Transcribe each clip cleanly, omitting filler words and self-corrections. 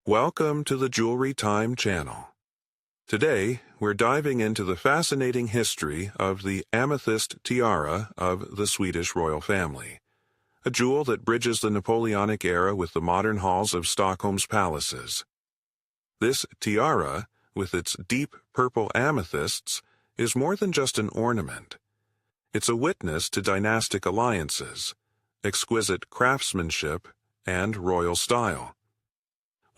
Welcome to the Jewelry Time channel. Today, we're diving into the fascinating history of the Amethyst Tiara of the Swedish royal family, a jewel that bridges the Napoleonic era with the modern halls of Stockholm's palaces. This tiara, with its deep purple amethysts, is more than just an ornament. It's a witness to dynastic alliances, exquisite craftsmanship, and royal style.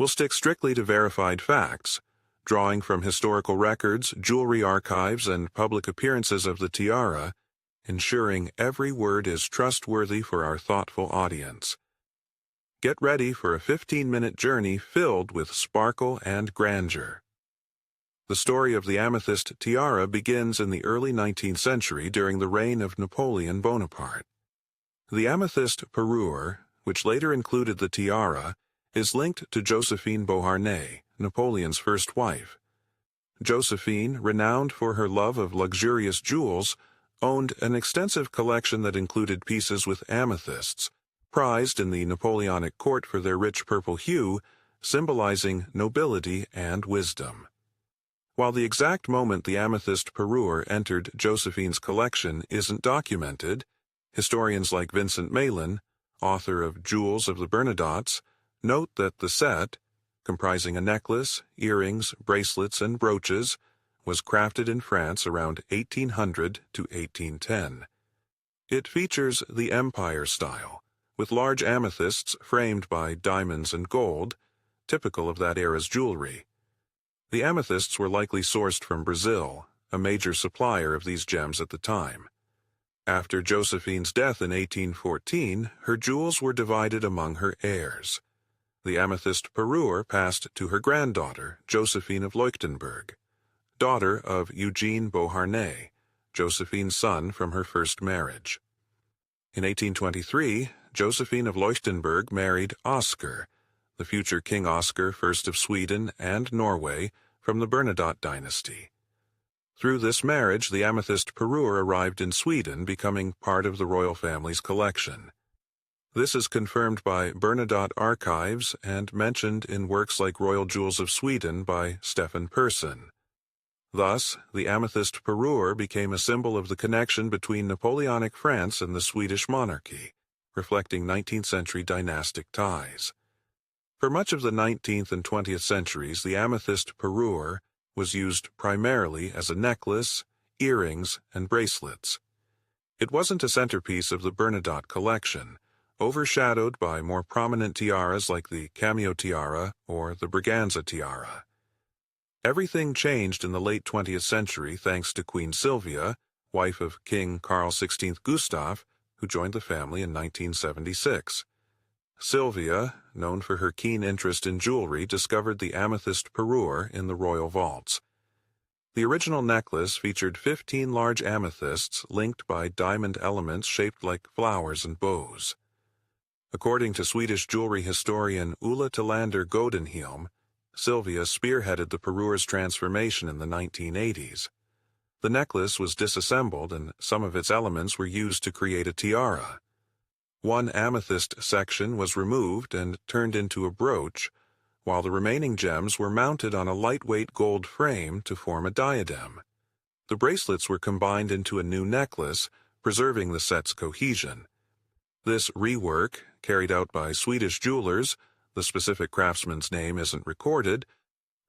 We'll stick strictly to verified facts, drawing from historical records, jewelry archives, and public appearances of the tiara, ensuring every word is trustworthy for our thoughtful audience. Get ready for a 15-minute journey filled with sparkle and grandeur. The story of the Amethyst Tiara begins in the early 19th century during the reign of Napoleon Bonaparte. The amethyst parure, which later included the tiara, is linked to Josephine Beauharnais, Napoleon's first wife. Josephine, renowned for her love of luxurious jewels, owned an extensive collection that included pieces with amethysts, prized in the Napoleonic court for their rich purple hue, symbolizing nobility and wisdom. While the exact moment the amethyst parure entered Josephine's collection isn't documented, historians like Vincent Malin, author of Jewels of the Bernadottes, note that the set, comprising a necklace, earrings, bracelets, and brooches, was crafted in France around 1800 to 1810. It features the Empire style, with large amethysts framed by diamonds and gold, typical of that era's jewelry. The amethysts were likely sourced from Brazil, a major supplier of these gems at the time. After Josephine's death in 1814, her jewels were divided among her heirs. The amethyst parure passed to her granddaughter, Josephine of Leuchtenberg, daughter of Eugene Beauharnais, Josephine's son from her first marriage. In 1823, Josephine of Leuchtenberg married Oscar, the future King Oscar I of Sweden and Norway, from the Bernadotte dynasty. Through this marriage, the amethyst parure arrived in Sweden, becoming part of the royal family's collection. This is confirmed by Bernadotte archives and mentioned in works like Royal Jewels of Sweden by Stefan Persson. Thus, the amethyst parure became a symbol of the connection between Napoleonic France and the Swedish monarchy, reflecting 19th century dynastic ties. For much of the 19th and 20th centuries, the amethyst parure was used primarily as a necklace, earrings, and bracelets. It wasn't a centerpiece of the Bernadotte collection, overshadowed by more prominent tiaras like the cameo tiara or the Braganza tiara. Everything changed in the late 20th century thanks to Queen Silvia, wife of King Carl XVI Gustaf, who joined the family in 1976. Silvia, known for her keen interest in jewelry, discovered the amethyst parure in the royal vaults. The original necklace featured 15 large amethysts linked by diamond elements shaped like flowers and bows. According to Swedish jewelry historian Ulla Tillander Godenhielm, Silvia spearheaded the parure's transformation in the 1980s. The necklace was disassembled and some of its elements were used to create a tiara. One amethyst section was removed and turned into a brooch, while the remaining gems were mounted on a lightweight gold frame to form a diadem. The bracelets were combined into a new necklace, preserving the set's cohesion. This rework, carried out by Swedish jewelers, the specific craftsman's name isn't recorded,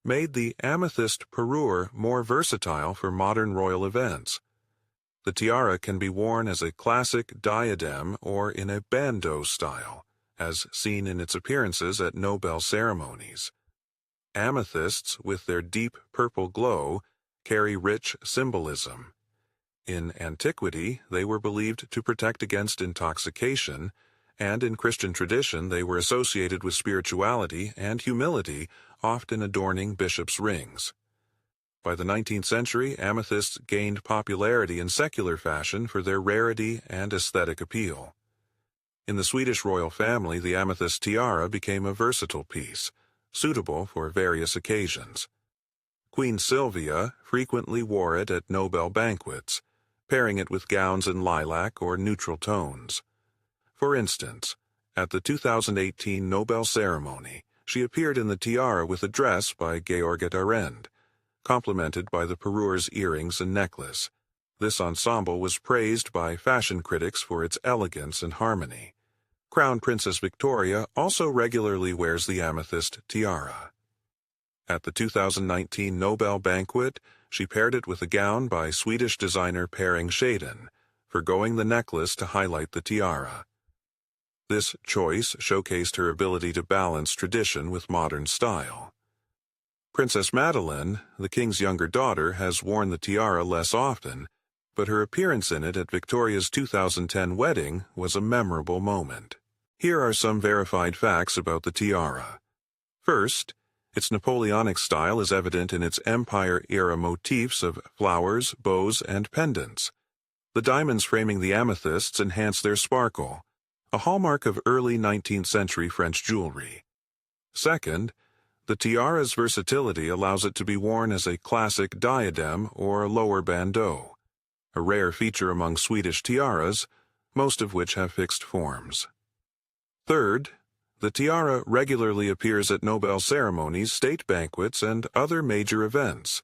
made the amethyst parure more versatile for modern royal events. The tiara can be worn as a classic diadem or in a bandeau style, as seen in its appearances at Nobel ceremonies. Amethysts, with their deep purple glow, carry rich symbolism. In antiquity, they were believed to protect against intoxication, and in Christian tradition they were associated with spirituality and humility, often adorning bishops' rings. By the 19th century, amethysts gained popularity in secular fashion for their rarity and aesthetic appeal. In the Swedish royal family, the amethyst tiara became a versatile piece, suitable for various occasions. Queen Silvia frequently wore it at Nobel banquets, pairing it with gowns in lilac or neutral tones. For instance, at the 2018 Nobel ceremony, she appeared in the tiara with a dress by Georg Adorned, complemented by the perure's earrings and necklace. This ensemble was praised by fashion critics for its elegance and harmony. Crown Princess Victoria also regularly wears the amethyst tiara. At the 2019 Nobel banquet, she paired it with a gown by Swedish designer Pering Shaden, forgoing the necklace to highlight the tiara. This choice showcased her ability to balance tradition with modern style. Princess Madeleine, the king's younger daughter, has worn the tiara less often, but her appearance in it at Victoria's 2010 wedding was a memorable moment. Here are some verified facts about the tiara. First, its Napoleonic style is evident in its Empire-era motifs of flowers, bows, and pendants. The diamonds framing the amethysts enhance their sparkle, a hallmark of early 19th century French jewelry. Second, the tiara's versatility allows it to be worn as a classic diadem or lower bandeau, a rare feature among Swedish tiaras, most of which have fixed forms. Third, the tiara regularly appears at Nobel ceremonies, state banquets, and other major events,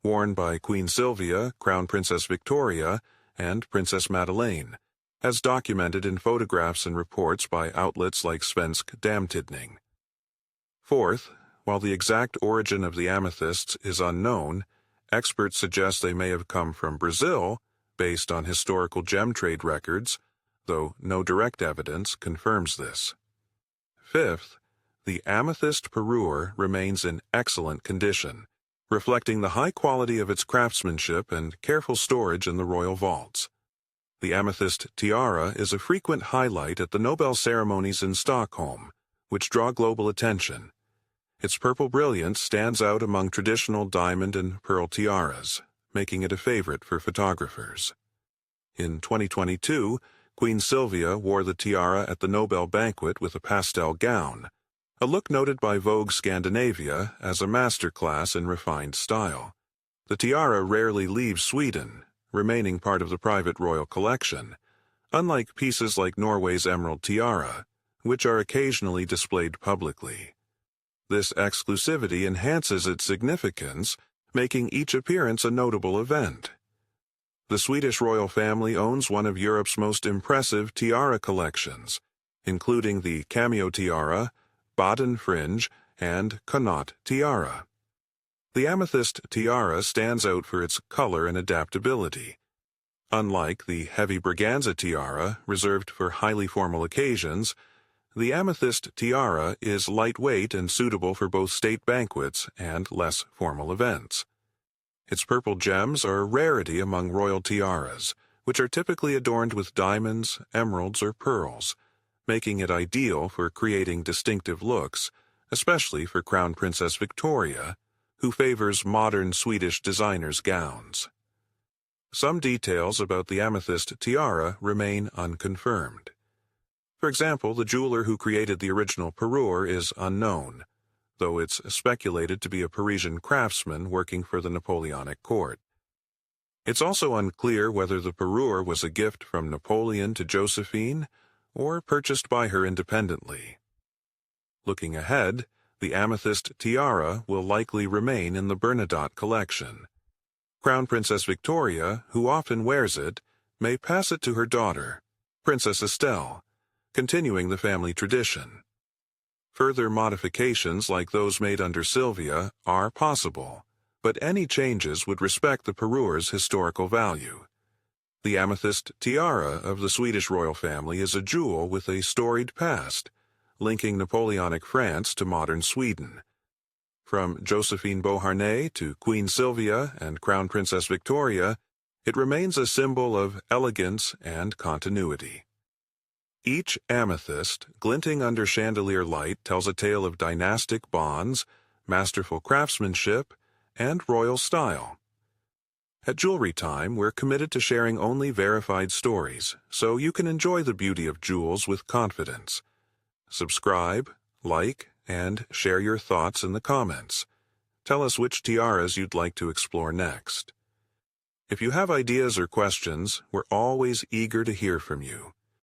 worn by Queen Silvia, Crown Princess Victoria, and Princess Madeleine, as documented in photographs and reports by outlets like Svensk Damtidning. Fourth, while the exact origin of the amethysts is unknown, experts suggest they may have come from Brazil, based on historical gem trade records, though no direct evidence confirms this. Fifth, the amethyst parure remains in excellent condition, reflecting the high quality of its craftsmanship and careful storage in the royal vaults. The amethyst tiara is a frequent highlight at the Nobel ceremonies in Stockholm, which draw global attention. Its purple brilliance stands out among traditional diamond and pearl tiaras, making it a favorite for photographers. In 2022, Queen Silvia wore the tiara at the Nobel banquet with a pastel gown, a look noted by Vogue Scandinavia as a masterclass in refined style. The tiara rarely leaves Sweden, remaining part of the private royal collection, unlike pieces like Norway's emerald tiara, which are occasionally displayed publicly. This exclusivity enhances its significance, making each appearance a notable event. The Swedish royal family owns one of Europe's most impressive tiara collections, including the cameo tiara, Baden fringe, and connaught tiara. The amethyst tiara stands out for its color and adaptability. Unlike the heavy braganza tiara, reserved for highly formal occasions, the amethyst tiara is lightweight and suitable for both state banquets and less formal events. Its purple gems are a rarity among royal tiaras, which are typically adorned with diamonds, emeralds, or pearls, making it ideal for creating distinctive looks, especially for Crown Princess Victoria, who favors modern Swedish designers' gowns. Some details about the amethyst tiara remain unconfirmed. For example, the jeweler who created the original parure is unknown, though it's speculated to be a Parisian craftsman working for the Napoleonic court. It's also unclear whether the parure was a gift from Napoleon to Josephine or purchased by her independently. Looking ahead, the amethyst tiara will likely remain in the Bernadotte collection. Crown Princess Victoria, who often wears it, may pass it to her daughter, Princess Estelle, continuing the family tradition. Further modifications like those made under Silvia are possible, but any changes would respect the parure's historical value. The amethyst tiara of the Swedish royal family is a jewel with a storied past, linking Napoleonic France to modern Sweden. From Josephine Beauharnais to Queen Silvia and Crown Princess Victoria, it remains a symbol of elegance and continuity. Each amethyst, glinting under chandelier light, tells a tale of dynastic bonds, masterful craftsmanship, and royal style. At Jewelry Time, we're committed to sharing only verified stories, so you can enjoy the beauty of jewels with confidence. Subscribe, like, and share your thoughts in the comments. Tell us which tiaras you'd like to explore next. If you have ideas or questions, we're always eager to hear from you.